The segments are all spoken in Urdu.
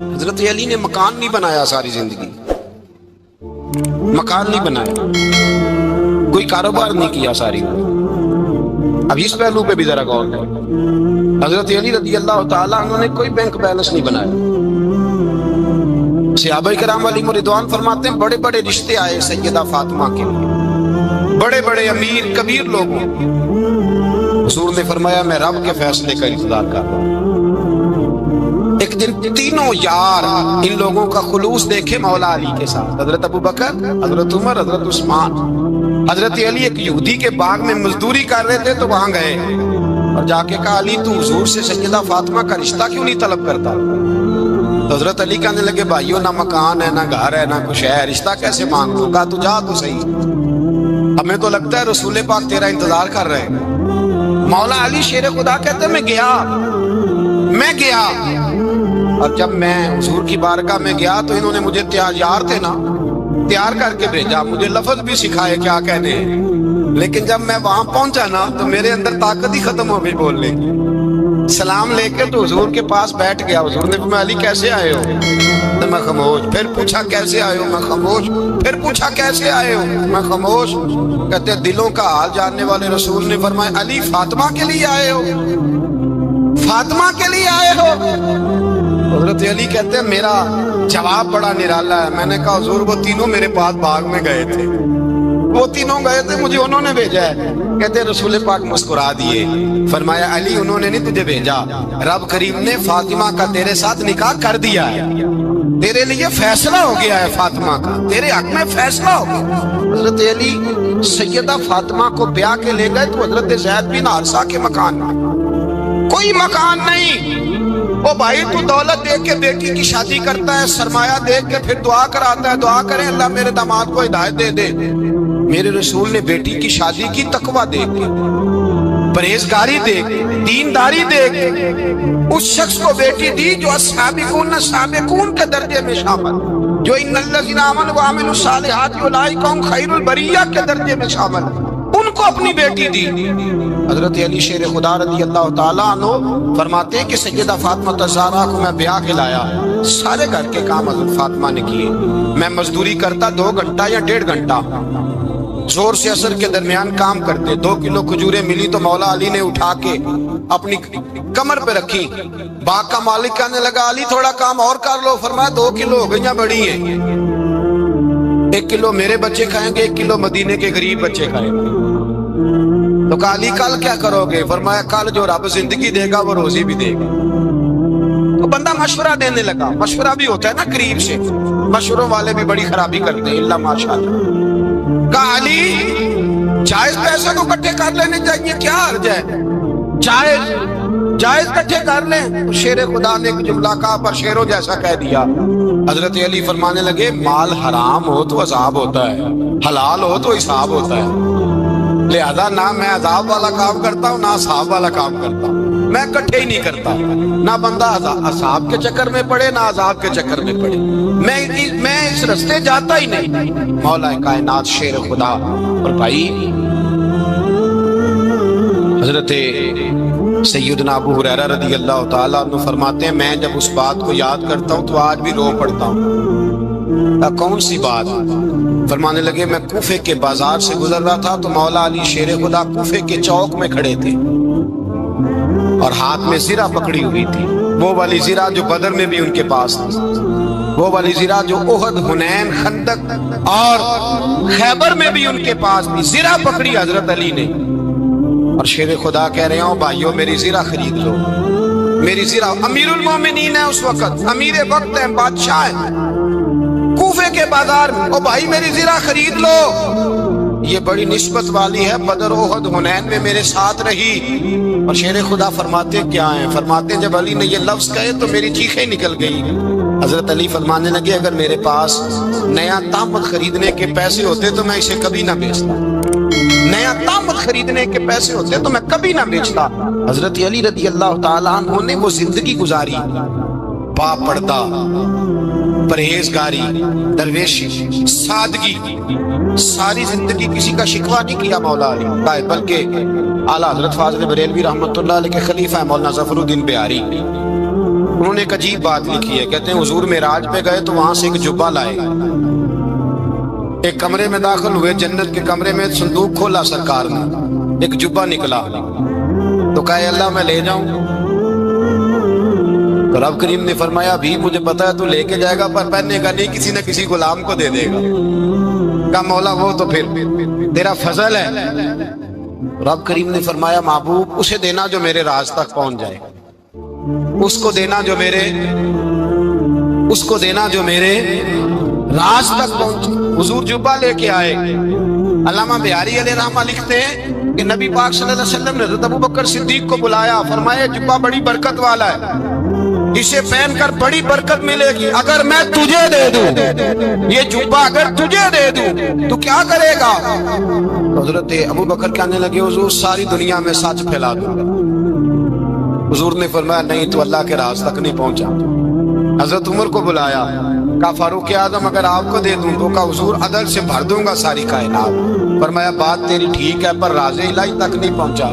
حضرت علی نے مکان نہیں بنایا ساری زندگی، مکان نہیں بنایا، کوئی کاروبار نہیں کیا ساری۔ اب اس پہلو پہ بھی ذرا غور کریں، حضرت علی رضی اللہ تعالیٰ عنہ نے کوئی بینک بیلنس نہیں بنایا۔ صحابہ کرام علیہم رضوان فرماتے ہیں بڑے بڑے رشتے آئے سیدہ فاطمہ کے لیے، بڑے بڑے امیر کبیر لوگوں، حضور نے فرمایا میں رب کے فیصلے کا انتظار کر رہا ہوں۔ ایک دن تینوں یار ان لوگوں کا خلوص دیکھے مولا علی کے ساتھ، حضرت ابوبکر، حضرت عمر، حضرت عثمان۔ حضرت علی ایک یہودی کے باغ میں مزدوری کر رہے تھے تو وہاں گئے اور جا کے کہا علی تو حضور سے سیدہ فاطمہ کا رشتہ کیوں نہیں طلب کرتا؟ تو حضرت علی کہنے لگے بھائیو نہ مکان ہے، نہ گھر ہے، نہ کچھ ہے، رشتہ کیسے مانگوں گا؟ تو جا تو صحیح، ہمیں تو لگتا ہے رسول پاک تیرا انتظار کر رہے ہیں۔ مولا علی شیر خدا کہتے ہیں میں گیا اور جب میں حضور کی بارگاہ میں گیا تو انہوں نے مجھے یار تھے نا، تیار کر کے بھیجا، مجھے لفظ بھی سکھائے کیا کہنے ہیں، لیکن جب میں وہاں پہنچا نا تو میرے اندر طاقت ہی ختم ہو گئی بولنے کی۔ سلام لے کے تو حضور کے پاس بیٹھ گیا، حضور نے فرمایا علی کیسے آئے ہو؟ تو میں خاموش، پھر پوچھا کیسے آئے ہو؟ میں خاموش، پھر پوچھا کیسے آئے ہو؟ میں خاموش۔ کہتے دلوں کا حال جاننے والے رسول نے فرمایا علی فاطمہ کے لیے آئے ہو؟ فاطمہ کے لیے آئے ہو؟ حضرت علی کہتے ہیں میرا جواب بڑا نرالا ہے۔ میں نے کہا حضور وہ تینوں میرے پاس باغ میں گئے تھے، وہ تینوں گئے تھے، مجھے انہوں نے بھیجا ہے۔ کہتے رسول پاک مسکرا دیے، فرمایا علی انہوں نے نہیں تجھے بھیجا، رب کریم نے فاطمہ کا تیرے ساتھ نکاح کر دیا ہے، تیرے لیے فیصلہ ہو گیا ہے، فاطمہ کا تیرے حق میں فیصلہ ہو گیا۔ حضرت علی سیدہ فاطمہ کو بیاہ کے لے گئے تو حضرت زید بن حارثہ کے مکان میں کوئی مکان نہیں۔ وہ بھائی تو دولت دیکھ کے بیٹی کی شادی کرتا ہے، سرمایہ دیکھ کے پھر دعا کراتا ہے، دعا کریں اللہ میرے داماد کو ہدایت دے دے۔ میرے رسول نے بیٹی کی شادی کی تقوی دیکھ کے، پرہیزگاری دیکھ، دینداری دیکھ اس شخص کو بیٹی دی جو سابقون کے درجے میں شامل، جو ان الذین آمنوا وعملوا الصالحات اولئک هم خیر البریہ کے درجے میں شامل، ان کو اپنی بیٹی دی۔ حضرت علی شیر خدا رضی اللہ تعالیٰ عنہ فرماتے ہیں کہ سیدہ فاطمہ الزہرا کو میں بیاہ کے لایا، سارے گھر کے کام حضرت فاطمہ نے کیے، میں مزدوری کرتا 2 گھنٹہ یا 1.5 گھنٹہ، زور سے عصر کے درمیان کام کرتے، 2 کلو کھجوریں ملی تو مولا علی نے اٹھا کے اپنی کمر پہ رکھی۔ باغ کا مالک کہنے لگا علی تھوڑا کام اور کر لو، فرمایا 2 کلو ہو گئی بڑی ہیں، 1 کلو میرے بچے کھائیں گے، 1 کلو مدینے کے غریب بچے کھائیں گے۔ تو کہا علی کل کیا کرو گے؟ فرمایا کل جو رب زندگی دے گا وہ روزی بھی دے گا۔ تو بندہ مشورہ دینے لگا، مشورہ بھی ہوتا ہے نا قریب سے، مشوروں والے بھی بڑی خرابی کرتے ہیں اللہ ماشاءاللہ۔ کہا علی جائز پیسے کو اکٹھے کر لینے چاہیے، کیا حرج ہے، جائز اکٹھے کر لیں۔ شیر خدا نے ایک جملہ کہا پر شیروں جیسا کہہ دیا۔ حضرت علی فرمانے لگے مال حرام ہو تو عذاب ہوتا ہے، حلال ہو تو حساب ہوتا ہے، لہذا نہ میں عذاب والا کام کرتا ہوں نہ حساب والا کام کرتا ہوں، میں اکٹھے ہی نہیں کرتا، نہ بندہ عذاب کے چکر میں پڑے نہ عذاب کے چکر میں پڑے، میں اس رستے جاتا ہی نہیں۔ مولا کائنات شیر خدا۔ اور بھائی حضرت سیدنا ابو ہریرہ رضی اللہ تعالیٰ عنہ فرماتے ہیں میں جب اس بات کو یاد کرتا ہوں تو آج بھی رو پڑتا ہوں۔ کون سی بات؟ فرمانے لگے میں کوفے کے بازار سے گزر رہا تھا تو مولا علی شیر خدا کوفے کے چوک میں کھڑے تھے اور ہاتھ میں زرہ پکڑی ہوئی تھی، وہ والی زرہ جو بدر میں بھی ان کے پاس تھی، وہ والی زرہ جو احد، حنین، خندق اور خیبر میں بھی ان کے پاس تھی، زرہ پکڑی حضرت علی نے اور شیر خدا کہہ رہے ہوں بھائیو میری زرہ خرید لو، میری زرہ۔ امیر المومنین ہے اس وقت، امیر وقت ہے، بادشاہ ہے کوفے کے بازار میں، او بھائی میری زرہ خرید لو، یہ بڑی نسبت والی ہے، بدر، احد، حنین میں میرے ساتھ رہی۔ اور شیر خدا فرماتے کیا ہیں؟ فرماتے جب علی نے یہ لفظ کہے تو میری چیخیں نکل گئی۔ حضرت علی فرمانے لگے اگر میرے پاس نیا طامت خریدنے کے پیسے ہوتے تو میں اسے کبھی نہ بیچتا، نیا طامت خریدنے کے پیسے ہوتے تو میں کبھی نہ بیچتا۔ حضرت علی رضی اللہ تعالیٰ عنہ نے وہ زندگی گزاری، با پردہ، پرہیزگاری، درویشی، سادگی، ساری زندگی کسی کا شکوہ نہیں کیا مولا علی، بلکہ اعلیٰ حضرت فاضل بریلوی رحمۃ اللہ علیہ کے خلیفہ مولانا ظفر الدین بہاری انہوں نے ایک عجیب بات لکھی ہے، کہتے ہیں حضور معراج پہ گئے تو وہاں سے ایک جبہ لائے، ایک کمرے میں داخل ہوئے، جنت کے کمرے میں صندوق کھولا سرکار نے، ایک جبہ نکلا تو کہا اللہ میں لے جاؤں؟ تو رب کریم نے فرمایا بھی مجھے پتا ہے تو لے کے جائے گا پر پہننے کا نہیں، کسی نہ کسی غلام کو دے دے گا۔ کہا مولا وہ تو پھر تیرا فضل ہے۔ رب کریم نے فرمایا محبوب اسے دینا جو میرے راز تک پہنچ جائے، اس کو دینا جو میرے راز تک پہنچے۔ حضور جبہ لے کے آئے۔ علامہ بہاری علیہ رحمہ لکھتے ہیں کہ نبی پاک صلی اللہ علیہ وسلم نے حضرت ابوبکر صدیق کو بلایا، فرمایا جبہ بڑی برکت والا ہے، اسے پہن کر بڑی برکت ملے گی، اگر میں تجھے دے دوں یہ جبہ، اگر تجھے دے دوں تو کیا کرے گا؟ حضرت ابوبکر کہنے لگے حضور ساری دنیا میں سچ پھیلا دوں گا۔ حضور نے فرمایا نہیں تو اللہ کے راز تک نہیں پہنچا۔ حضرت عمر کو بلایا، کہا فاروق اعظم اگر آپ کو دے دوں تو کہا حضور عدل سے بھر دوں گا ساری کائنات۔ فرمایا بات تیری ٹھیک ہے پر راز الہی تک نہیں پہنچا۔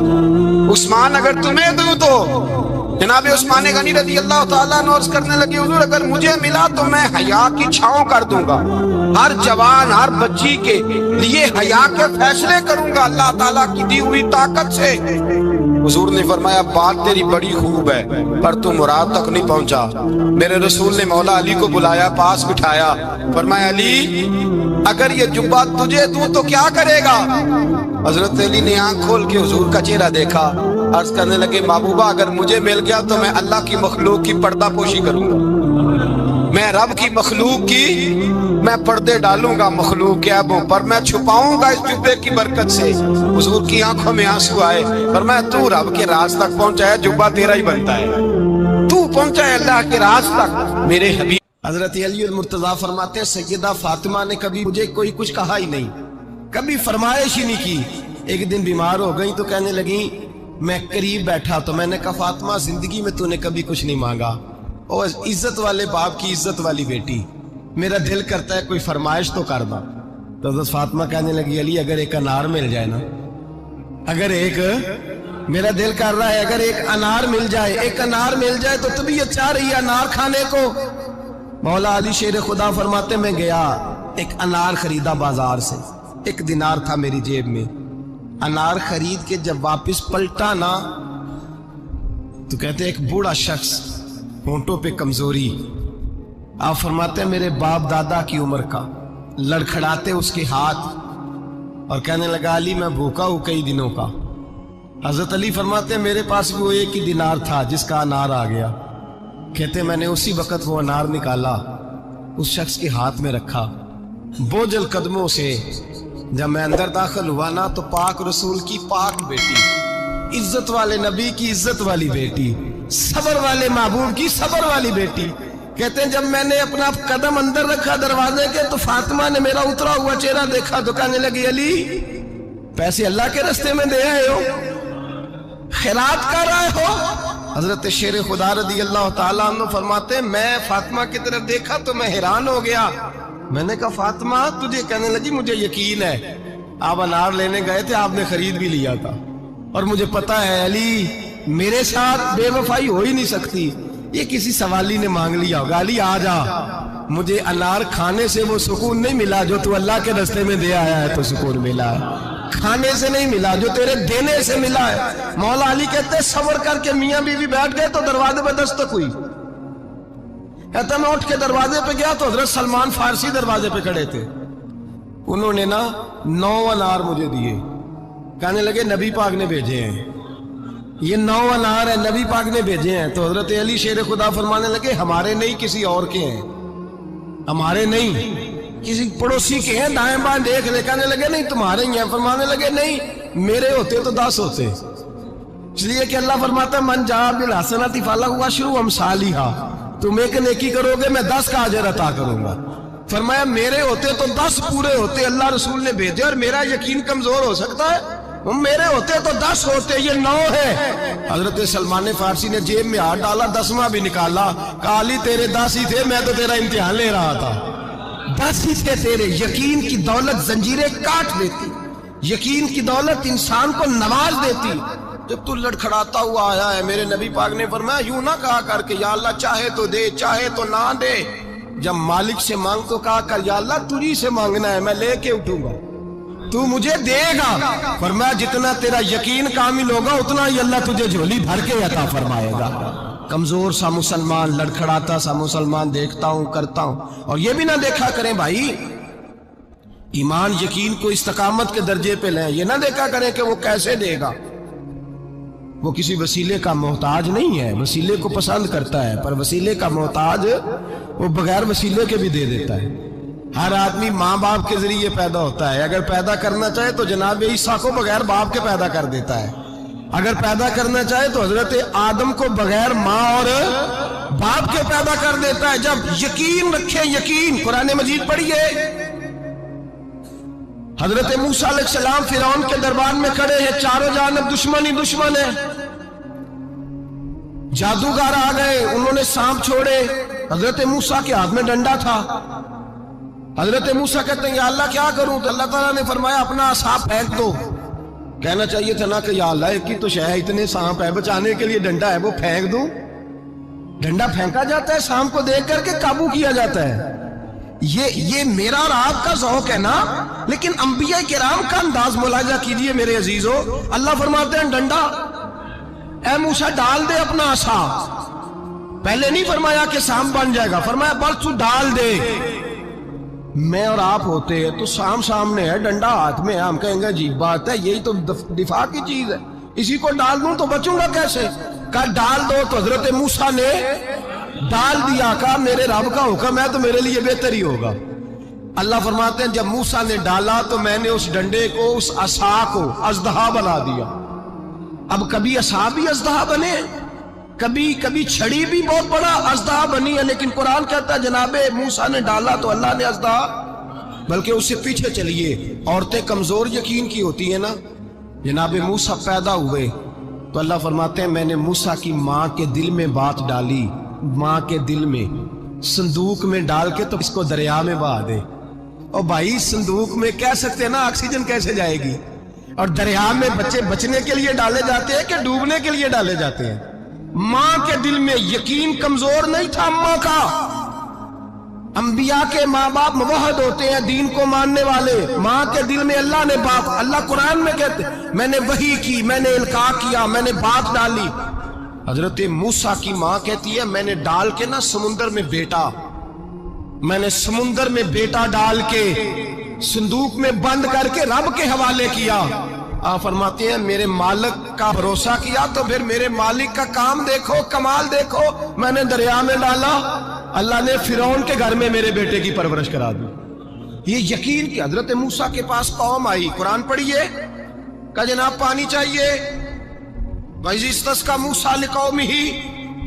عثمان اگر تمہیں دوں تو جناب عثمان غنی رضی اللہ تعالیٰ عنہ عرض کرنے لگے حضور اگر مجھے ملا تو میں حیا کی چھاؤں کر دوں گا، ہر جوان ہر بچی کے لیے حیا کے فیصلے کروں گا اللہ تعالیٰ کی دی ہوئی طاقت سے۔ حضور نے فرمایا بات تیری بڑی خوب ہے پر تو مراد تک نہیں پہنچا۔ میرے رسول نے مولا علی کو بلایا، پاس بٹھایا، فرمایا علی اگر یہ جبہ تجھے دوں تو کیا کرے گا؟ حضرت علی نے آنکھ کھول کے حضور کا چہرہ دیکھا، عرض کرنے لگے محبوبہ اگر مجھے مل گیا تو میں اللہ کی مخلوق کی پردہ پوشی کروں گا، میں رب کی مخلوق کی میں پردے ڈالوں گا مخلوق کے عیبوں پر، میں چھپاؤں گا اس جبے کی برکت سے۔ حضور کی آنکھوں میں آنسو آئے، فرمایا تو رب کے راز تک پہنچا ہے، جبہ تیرا ہی بنتا ہے، تو پہنچا ہے اللہ کے راز تک میرے حبیب۔ حضرت علی المرتضیٰ فرماتے ہیں سیدہ فاطمہ نے کبھی مجھے کوئی کچھ کہا ہی نہیں، کبھی فرمائش ہی نہیں کی۔ ایک دن بیمار ہو گئی تو کہنے لگی، میں قریب بیٹھا تو میں نے کہا فاطمہ زندگی میں تو نے کبھی کچھ نہیں مانگا، اور عزت والے باپ کی عزت والی بیٹی، میرا دل کرتا ہے کوئی فرمائش تو کر دا۔ تو حضرت فاطمہ کہنے لگی علی اگر ایک انار مل جائے نا، اگر ایک میرا دل کر رہا ہے اگر ایک انار مل جائے، ایک انار مل جائے تو طبیعت چاہ رہی ہے انار کھانے کو۔ مولا علی شیر خدا فرماتے میں گیا ایک انار خریدا بازار سے، 1 دینار تھا میری جیب میں، انار خرید کے جب واپس پلٹا نا تو کہتے ایک بوڑھا شخص، ہونٹوں پہ کمزوری، آپ فرماتے ہیں میرے باپ دادا کی عمر کا، لڑکھڑاتے اس کے ہاتھ اور کہنے لگا علی میں بھوکا ہوں کئی دنوں کا۔ حضرت علی فرماتے ہیں میرے پاس بھی وہ 1 ہی دینار تھا جس کا انار آ گیا، کہتے میں نے اسی وقت وہ انار نکالا، اس شخص کے ہاتھ میں رکھا، بوجھل قدموں سے جب میں اندر داخل ہوا نا تو پاک رسول کی پاک بیٹی، عزت والے نبی کی عزت والی بیٹی، صبر والے محبوب کی صبر والی بیٹی، کہتے ہیں جب میں نے اپنا قدم اندر رکھا دروازے کے تو فاطمہ نے میرا اترا ہوا چہرہ دیکھا تو کہنے لگی علی پیسے اللہ کے رستے میں دے آئے ہو، خیرات کر رہے ہو؟ حضرت شیر خدا رضی اللہ تعالیٰ عنہ فرماتے ہیں میں فاطمہ کی طرف دیکھا تو میں حیران ہو گیا، میں نے کہا فاطمہ تجھے؟ کہنے لگی مجھے یقین ہے آپ انار لینے گئے تھے، آپ نے خرید بھی لیا تھا، اور مجھے پتا ہے علی میرے ساتھ بے وفائی ہو ہی نہیں سکتی، یہ کسی سوالی نے مانگ لیا ہوگا، علی آ جا، مجھے انار کھانے سے وہ سکون نہیں ملا جو تو اللہ کے راستے میں دے آیا ہے تو سکون ملا ہے، کھانے سے نہیں ملا جو تیرے دینے سے ملا ہے۔ مولا علی کہتے ہیں صبر کر کے میاں بیوی بیٹھ گئے تو دروازے پہ دستک ہوئی، کہتا میں اٹھ کے دروازے پہ گیا تو حضرت سلمان فارسی دروازے پہ کھڑے تھے، انہوں نے نا 9 انار مجھے دیے، کہنے لگے نبی پاک نے بھیجے ہیں، یہ 9 انار ہیں نبی پاک نے بھیجے ہیں۔ تو حضرت علی شیر خدا فرمانے لگے ہمارے نہیں کسی اور کے ہیں، ہمارے نہیں کسی پڑوسی کے ہیں، دائیں بائیں دیکھ لے، کہنے لگے نہیں تمہارے ہی ہیں، فرمانے لگے نہیں میرے ہوتے تو 10 ہوتے، اس لیے کہ اللہ فرماتا ہے من جاء بالحسنۃ فلہ عشر امثالھا، تم ایک نیکی کرو گے میں 10 کا اجر عطا کروں گا۔ فرمایا میرے ہوتے تو 10 پورے ہوتے، اللہ رسول نے بھیجے، اور میرا یقین کمزور ہو سکتا ہے، میرے ہوتے تو 10 ہوتے، یہ 9 ہے۔ حضرت سلمان فارسی نے جیب میں ہاتھ ڈالا، 10واں بھی نکالا، کہا علی تیرے 10 ہی تھے، میں تو تیرا امتحان لے رہا تھا، 10 ہی تھے تیرے۔ یقین کی دولت زنجیریں کاٹ دیتی، یقین کی دولت انسان کو نواز دیتی۔ جب تو لڑکھڑاتا ہوا آیا ہے، میرے نبی پاک نے فرمایا یوں نہ کہا کر کہ یا اللہ چاہے تو دے چاہے تو نہ دے، جب مالک سے مانگ تو کہا کر یا اللہ تجھی سے مانگنا ہے، میں لے کے اٹھوں گا، تو مجھے دے گا۔ فرمایا جتنا تیرا یقین کامل ہوگا اتنا ہی اللہ تجھے جھولی بھر کے عطا فرمائے گا۔ کمزور سا مسلمان، لڑکھڑاتا سا مسلمان دیکھتا ہوں کرتا ہوں، اور یہ بھی نہ دیکھا کریں بھائی ایمان یقین کو استقامت کے درجے پہ لیں، یہ نہ دیکھا کریں کہ وہ کیسے دے گا، وہ کسی وسیلے کا محتاج نہیں ہے، وسیلے کو پسند کرتا ہے، پر وسیلے کا محتاج وہ بغیر وسیلے کے بھی دے دیتا ہے۔ ہر آدمی ماں باپ کے ذریعے پیدا ہوتا ہے، اگر پیدا کرنا چاہے تو جناب عیسیٰ کو بغیر باپ کے پیدا کر دیتا ہے، اگر پیدا کرنا چاہے تو حضرت آدم کو بغیر ماں اور باپ کے پیدا کر دیتا ہے۔ جب یقین رکھیں، یقین، قرآن مجید پڑھیے، حضرت موسیٰ علیہ السلام فرعون کے دربار میں کھڑے ہیں، چاروں جانب دشمن ہی دشمن ہے، جادوگر آ گئے، انہوں نے سانپ چھوڑے، حضرت موسیٰ کے ہاتھ میں ڈنڈا تھا، حضرت موسیٰ کہتے ہیں یا اللہ کیا کروں، تو اللہ تعالیٰ نے فرمایا اپنا عصا پھینک دو۔ کہنا چاہیے تھا نا کہ یا اللہ ایک ہی تو شے ہے، اتنے سانپ ہے، بچانے کے لیے ڈنڈا ہے وہ پھینک دوں۔ ڈنڈا پھینکا جاتا ہے، سانپ کو دیکھ کر کے قابو کیا جاتا ہے، یہ میرا اور آپ کا ذوق ہے نا، لیکن انبیاء کرام کا انداز ملاحظہ کیجئے میرے عزیزو۔ اللہ فرماتے ہیں ڈنڈا، اے موسیٰ ڈال دے اپنا عصا، پہلے نہیں فرمایا کہ سانپ بن جائے گا، فرمایا بس تو ڈال دے۔ میں اور آپ ہوتے ہیں تو سام سامنے ہے، ڈنڈا ہاتھ میں ہے، ہم کہیں گے عجیب بات ہے، یہی تو دفاع کی چیز ہے، اسی کو ڈال دوں تو بچوں گا کیسے؟ کہا ڈال دو، تو حضرت موسیٰ نے ڈال دیا، کہا میرے رب کا حکم ہے تو میرے لیے بہتر ہی ہوگا۔ اللہ فرماتے ہیں جب موسیٰ نے ڈالا تو میں نے اس ڈنڈے کو، اس عصا کو اژدہا بنا دیا۔ اب کبھی عصا بھی اژدہا بنے، کبھی چھڑی بھی بہت بڑا اژدہا بنی ہے، لیکن قرآن کہتا ہے جناب موسیٰ نے ڈالا تو اللہ نے اژدہا، بلکہ اس سے پیچھے چلیے، عورتیں کمزور یقین کی ہوتی ہیں نا، جناب موسیٰ پیدا ہوئے تو اللہ فرماتے ہیں میں نے موسیٰ کی ماں کے دل میں بات ڈالی، ماں کے دل میں صندوق میں ڈال کے تو اس کو دریا میں بہا دے۔ اور بھائی صندوق میں کہہ سکتے ہیں نا آکسیجن کیسے جائے گی، اور دریا میں بچے بچنے کے لیے ڈالے جاتے ہیں کہ ڈوبنے کے لیے ڈالے جاتے ہیں؟ ماں کے دل میں یقین کمزور نہیں تھا ماں کا۔ انبیاء کے ماں باپ موحد ہوتے ہیں، دین کو ماننے والے، ماں کے دل میں اللہ نے بات، اللہ قرآن میں کہتے میں نے وحی کی، میں نے القاء کیا، میں نے بات ڈالی۔ حضرت موسیٰ کی ماں کہتی ہے میں نے ڈال کے نا سمندر میں بیٹا، میں نے سمندر میں بیٹا ڈال کے صندوق میں بند کر کے رب کے حوالے کیا۔ آپ فرماتے ہیں میرے مالک کا بھروسہ کیا تو پھر میرے مالک کا کام دیکھو، کمال دیکھو، میں نے دریا میں ڈالا، اللہ نے فرعون کے گھر میں میرے بیٹے کی پرورش کرا دی۔ یہ یقین کہ حضرت موسیٰ کے پاس قوم آئی، قرآن پڑھیے، کہ جناب پانی چاہیے، وَإِذِ اسْتَسْقَىٰ مُوسَىٰ لِقَوْمِهِ،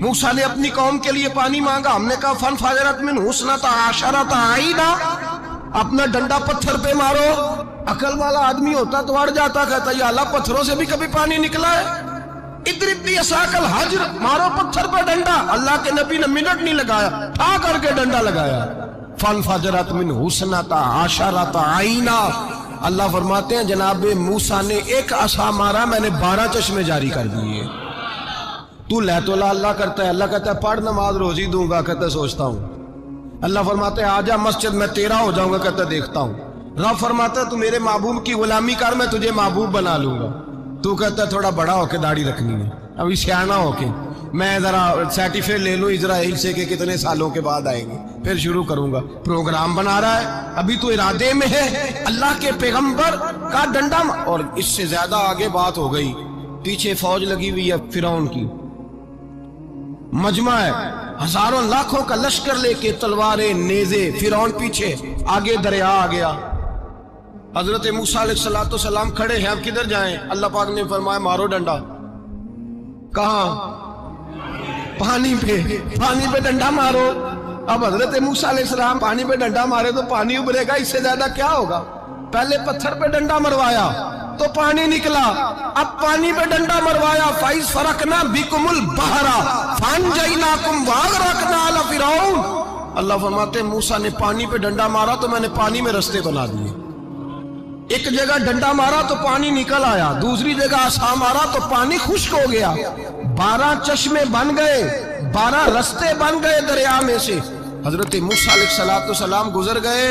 موسیٰ نے اپنی قوم کے لیے پانی مانگا، ہم نے کہا فَانْفَجَرَتْ مِنْهُ اثْنَتَا عَشَرَةَ عَيْنًا، اپنا ڈنڈا پتھر پہ مارو۔ عقل والا آدمی ہوتا تو اڑ جاتا، کہتا یا اللہ پتھروں سے بھی کبھی پانی نکلا ہے؟ اضرب بعصاک الحجر، مارو پتھر پہ ڈنڈا۔ اللہ کے نبی نے منٹ نہیں لگایا، ٹھا کر کے ڈنڈا لگایا، فَانْفَجَرَتْ مِنْهُ اثْنَتَا عَشَرَةَ عَيْنًا۔ اللہ فرماتے ہیں جناب موسیٰ نے ایک عصا مارا، میں نے 12 چشمے جاری کر دیے۔ تو لے تو اللہ کرتا ہے، اللہ کہتا ہے پڑھ نماز روزی دوں گا، کہتا ہے سوچتا ہوں۔ اللہ فرماتے ہیں آجا مسجد میں تیرا ہو جاؤں گا، کہتا ہے دیکھتا ہوں۔ رب فرماتا ہے تو میرے محبوب کی غلامی کر، میں تجھے محبوب بنا لوں گا۔ تو کہتا ہے تھوڑا بڑا ہو کے داڑھی رکھنی ہے، ابھی سیانا ہو کے میں ذرا سرٹیفکیٹ لے لوں اسرائیل سے کہ کتنے سالوں کے بعد آئیں گے، پھر شروع کروں گا۔ پروگرام بنا رہا ہے، ابھی تو ارادے میں ہے۔ اللہ کے پیغمبر کا ڈنڈا، اور اس سے زیادہ آگے بات ہو گئی، پیچھے فوج لگی ہوئی ہے فرعون کی، مجمع ہے، ہزاروں لاکھوں کا لشکر لے کے، تلواریں نیزے، فرعون پیچھے، آگے دریا آ گیا۔ حضرت موسیٰ علیہ السلام کھڑے ہیں، اب کدھر جائیں؟ اللہ پاک نے فرمایا مارو ڈنڈا۔ کہاں؟ پانی پہ ڈنڈا مارو۔ اب حضرت موسیٰ علیہ السلام پانی پہ ڈنڈا مارے تو پانی ابھرے گا، اس سے زیادہ کیا ہوگا؟ پہلے پتھر پہ ڈنڈا مروایا تو پانی نکلا، اب پانی پہ ڈنڈا مروایا، فَإِذْ فَرَقْنَا بِكُمُ الْبَحْرَ فَأَنْجَيْنَاكُمْ وَأَغْرَقْنَا آلَ فِرْعَوْنَ۔ اللہ فرماتے ہیں موسیٰ نے پانی پہ ڈنڈا مارا تو میں نے پانی میں رستے بنا دیے۔ ایک جگہ ڈنڈا مارا تو پانی نکل آیا، دوسری جگہ آسا مارا تو پانی خشک ہو گیا، 12 چشمے بن گئے، 12 رستے بن گئے دریا میں سے۔ حضرت موسیٰ علیہ السلام گزر گئے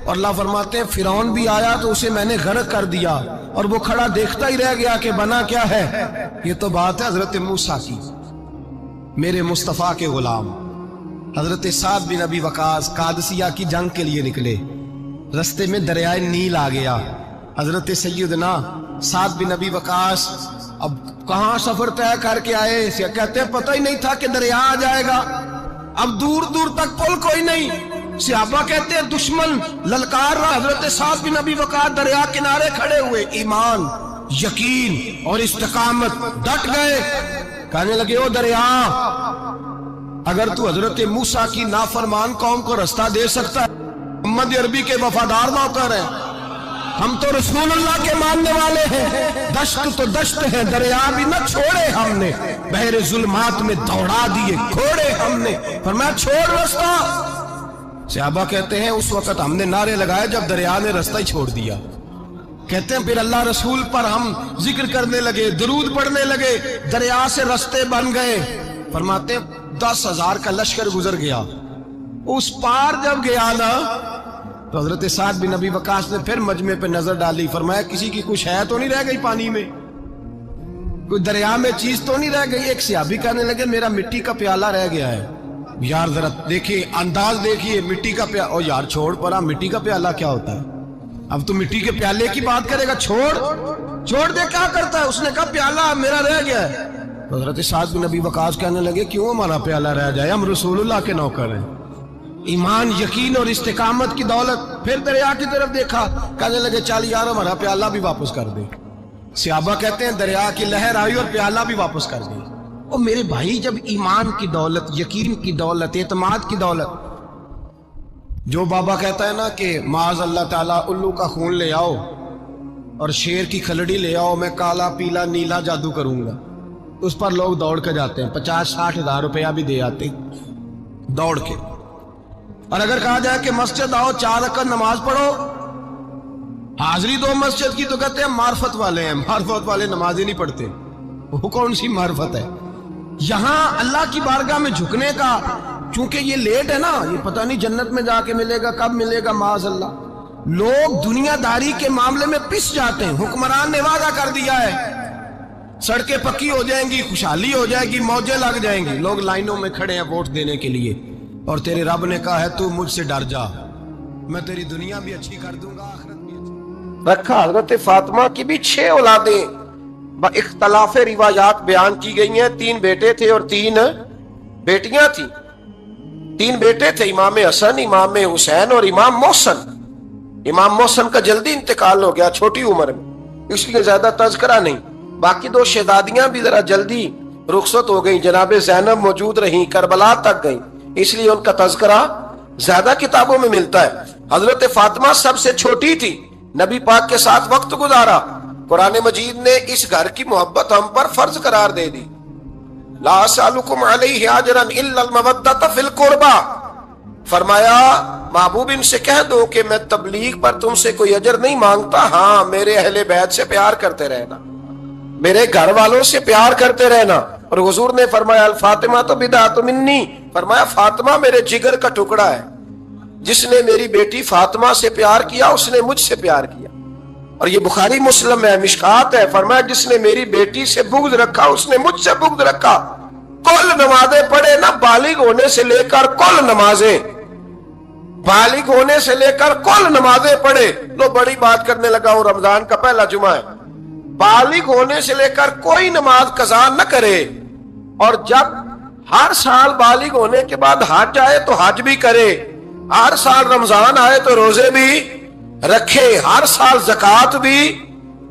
اور اللہ فرماتے ہیں فرعون بھی آیا تو اسے میں نے غرق کر دیا، اور وہ کھڑا دیکھتا ہی رہ گیا کہ بنا کیا ہے۔ یہ تو بات ہے حضرت موسیٰ کی، میرے مصطفیٰ کے غلام حضرت سعد بن ابی وقاص قادسیہ کی جنگ کے لیے نکلے، رستے میں دریائے نیل آ گیا۔ حضرت سیدنا سعد بن ابی وقاص اب کہاں سفر طے کر کے آئے، کہتے ہیں پتہ ہی نہیں تھا کہ دریا آ جائے گا، اب دور دور تک پل کوئی نہیں۔ صحابہ کہتے ہیں دشمن للکار رہا، حضرت سعد بن ابی وقاص دریا کنارے کھڑے ہوئے، ایمان، یقین اور استقامت، ڈٹ گئے، کہنے لگے او دریا، اگر تو حضرت موسیٰ کی نافرمان قوم کو رستہ دے سکتا ہے، محمد عربی کے وفادار نوکر ہیں، ہم تو رسول اللہ کے ماننے والے ہیں، دشت تو دشت ہے، دریا بھی نہ چھوڑے ہم نے، بحر ظلمات میں دوڑا دیے گھوڑے ہم نے، فرمایا چھوڑ رستہ۔ صحابہ کہتے ہیں اس وقت ہم نے نعرے لگائے جب دریا نے رستہ ہی چھوڑ دیا۔ کہتے ہیں پھر اللہ رسول پر ہم ذکر کرنے لگے، درود پڑھنے لگے، دریا سے رستے بن گئے۔ فرماتے ہیں 10,000 کا لشکر گزر گیا، اس پار جب گیا نا تو حضرت سعد بن ابی وقاص نے پھر مجمع پہ نظر ڈالی، فرمایا کسی کی کچھ ہے تو نہیں رہ گئی پانی میں، کوئی دریا میں چیز تو نہیں رہ گئی۔ ایک صحابی کہنے لگے میرا مٹی کا پیالہ رہ گیا ہے۔ یار ذرا دیکھیے انداز دیکھیے، مٹی کا پیالہ، او یار چھوڑ پرا، مٹی کا پیالہ کیا ہوتا ہے، اب تو مٹی کے پیالے کی بات کرے گا، چھوڑ دے، کیا کرتا ہے؟ اس نے کہا پیالہ میرا رہ گیا ہے۔ حضرت سعد بن ابی وقاص کہنے لگے کیوں ہمارا پیالہ رہ جائے، ہم رسول اللہ کے نوکر ہیں۔ ایمان، یقین اور استقامت کی دولت، پھر دریا کی طرف دیکھا، کہنے لگے چل یار ہمارا پیالہ بھی واپس کر دے۔ صحابہ کہتے ہیں دریا کی لہر آئی اور پیالہ بھی واپس کر دی۔ اور میرے بھائی جب ایمان کی دولت، یقین کی دولت، اعتماد کی دولت، جو بابا کہتا ہے نا کہ معاذ اللہ تعالیٰ الو کا خون لے آؤ اور شیر کی کھلڑی لے آؤ، میں کالا پیلا نیلا جادو کروں گا، اس پر لوگ دوڑ کے جاتے ہیں، 50-60 ہزار روپیہ بھی دے آتے دوڑ کے۔ اور اگر کہا جائے کہ مسجد آؤ 4 رکعت نماز پڑھو، حاضری دو مسجد کی، تو کہتے ہیں معرفت والے ہیں، معرفت والے نماز ہی نہیں پڑھتے، وہ کون سی معرفت ہے؟ یہاں اللہ کی بارگاہ میں جھکنے کا، چونکہ یہ لیٹ ہے نا، یہ پتہ نہیں جنت میں جا کے ملے گا، کب ملے گا، معاذ اللہ۔ لوگ دنیا داری کے معاملے میں پس جاتے ہیں، حکمران نے وعدہ کر دیا ہے سڑکیں پکی ہو جائیں گی، خوشحالی ہو جائے گی، موجیں لگ جائیں گی، لوگ لائنوں میں کھڑے ہیں ووٹ دینے کے لیے، اور تیرے رب نے کہا ہے تو مجھ سے ڈر جا، میں تیری دنیا بھی اچھی کر دوں گا، آخرت بھی اچھی۔ رکھا حضرت فاطمہ کی بھی 6 اولادیں با اختلاف روایات بیان کی گئی ہیں، 3 بیٹے تھے اور 3 بیٹیاں تھیں۔ 3 بیٹے تھے، امام حسن، امام حسین اور امام محسن۔ امام محسن کا جلدی انتقال ہو گیا چھوٹی عمر میں، اس لیے زیادہ تذکرہ نہیں۔ باقی 2 شہزادیاں بھی ذرا جلدی رخصت ہو گئیں، جناب زینب موجود رہیں، کربلا تک گئیں، اس لیے ان کا تذکرہ زیادہ کتابوں میں ملتا ہے۔ حضرت فاطمہ سب سے چھوٹی تھی، نبی پاک کے ساتھ وقت گزارا، قرآن مجید نے اس گھر کی محبت ہم پر فرض قرار دے دی۔ لا اسألکم علیہ اجرا الا المودۃ فی القربى، فرمایا محبوب ان سے کہہ دو کہ میں تبلیغ پر تم سے کوئی اجر نہیں مانگتا، ہاں میرے اہل بیت سے پیار کرتے رہنا، میرے گھر والوں سے پیار کرتے رہنا۔ اور حضور نے فرمایا الفاطمہ تو بدعۃ منی، فرمایا فاطمہ میرے جگر کا ٹکڑا ہے، جس نے میری بیٹی فاطمہ سے پیار کیا اس نے مجھ سے پیار کیا۔ اور یہ بخاری مسلم ہے، مشکات ہے، فرمایا جس نے میری بیٹی سے بغض رکھا اس نے مجھ سے بغض رکھا۔ کل نمازیں پڑھے نا، بالغ ہونے سے لے کر کل نمازیں، بالغ ہونے سے لے کر کل نمازیں پڑھے۔ لو بڑی بات کرنے لگا ہوں، رمضان کا پہلا جمعہ ہے، بالغ ہونے سے لے کر کوئی نماز قضا نہ کرے، اور جب ہر سال بالغ ہونے کے بعد حج آئے تو حج بھی کرے، ہر سال رمضان آئے تو روزے بھی رکھے، ہر سال زکوٰۃ بھی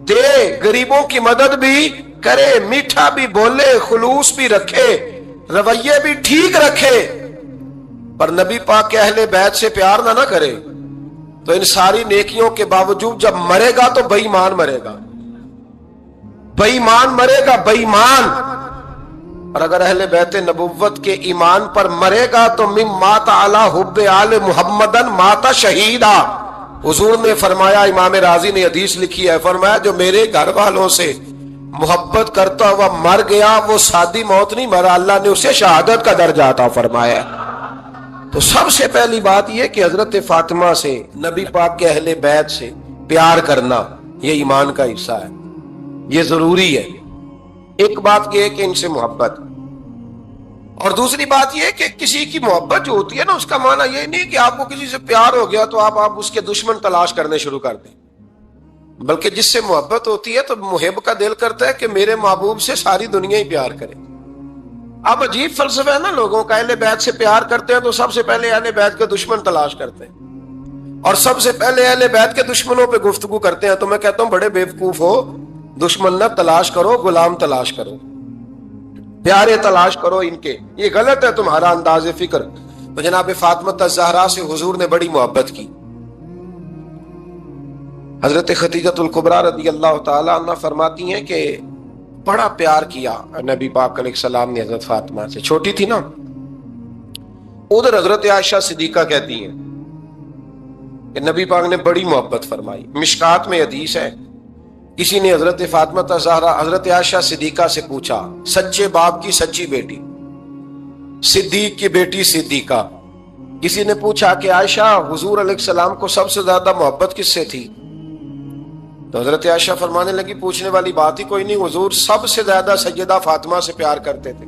دے، غریبوں کی مدد بھی کرے، میٹھا بھی بولے، خلوص بھی رکھے، رویے بھی ٹھیک رکھے، پر نبی پاک کے اہل بیت سے پیار نہ کرے تو ان ساری نیکیوں کے باوجود جب مرے گا تو بے ایمان مرے گا، بے ایمان مرے گا، بے ایمان۔ اور اگر اہل بیت نبوت کے ایمان پر مرے گا تو من مات علی حب آل محمدن مات شہیدا، حضور نے فرمایا، امام راضی نے حدیث لکھی ہے، فرمایا جو میرے گھر والوں سے محبت کرتا ہوا مر گیا وہ سادی موت نہیں مرا، اللہ نے اسے شہادت کا درجہ عطا فرمایا۔ تو سب سے پہلی بات یہ کہ حضرت فاطمہ سے، نبی پاک کے اہل بیت سے پیار کرنا یہ ایمان کا حصہ ہے، یہ ضروری ہے۔ ایک بات یہ ہے کہ ان سے محبت، اور دوسری بات یہ کہ کسی کی محبت جو ہوتی ہے نا، اس کا معنی یہ نہیں کہ آپ کو کسی سے پیار ہو گیا تو آپ اس کے دشمن تلاش کرنے شروع کر دیں، بلکہ جس سے محبت ہوتی ہے تو محب کا دل کرتا ہے کہ میرے محبوب سے ساری دنیا ہی پیار کرے۔ اب عجیب فلسفہ ہے نا لوگوں کا، اہل بیت سے پیار کرتے ہیں تو سب سے پہلے اہل بیت کے دشمن تلاش کرتے ہیں، اور سب سے پہلے اہل بیت کے دشمنوں پہ گفتگو کرتے ہیں۔ تو میں کہتا ہوں بڑے بیوقوف ہو، دشمن نہ تلاش کرو، غلام تلاش کرو، پیارے تلاش کرو ان کے، یہ غلط ہے تمہارا انداز فکر۔ تو جناب فاطمہ الزہرا سے حضور نے بڑی محبت کی۔ حضرت خدیجہ الکبریٰ رضی اللہ تعالی عنہ فرماتی ہیں کہ بڑا پیار کیا نبی پاک علیہ السلام نے حضرت فاطمہ سے، چھوٹی تھی نا۔ ادھر حضرت عائشہ صدیقہ کہتی ہیں کہ نبی پاک نے بڑی محبت فرمائی۔ مشکات میں حدیث ہے، کسی نے حضرت فاطمہ الزہرا حضرت عائشہ صدیقہ سے پوچھا، سچے باپ کی سچی بیٹی، صدیق کی بیٹی صدیقہ، کسی نے پوچھا کہ عائشہ حضور علیہ السلام کو سب سے زیادہ محبت کس سے تھی؟ تو حضرت عائشہ فرمانے لگی پوچھنے والی بات ہی کوئی نہیں، حضور سب سے زیادہ سیدہ فاطمہ سے پیار کرتے تھے۔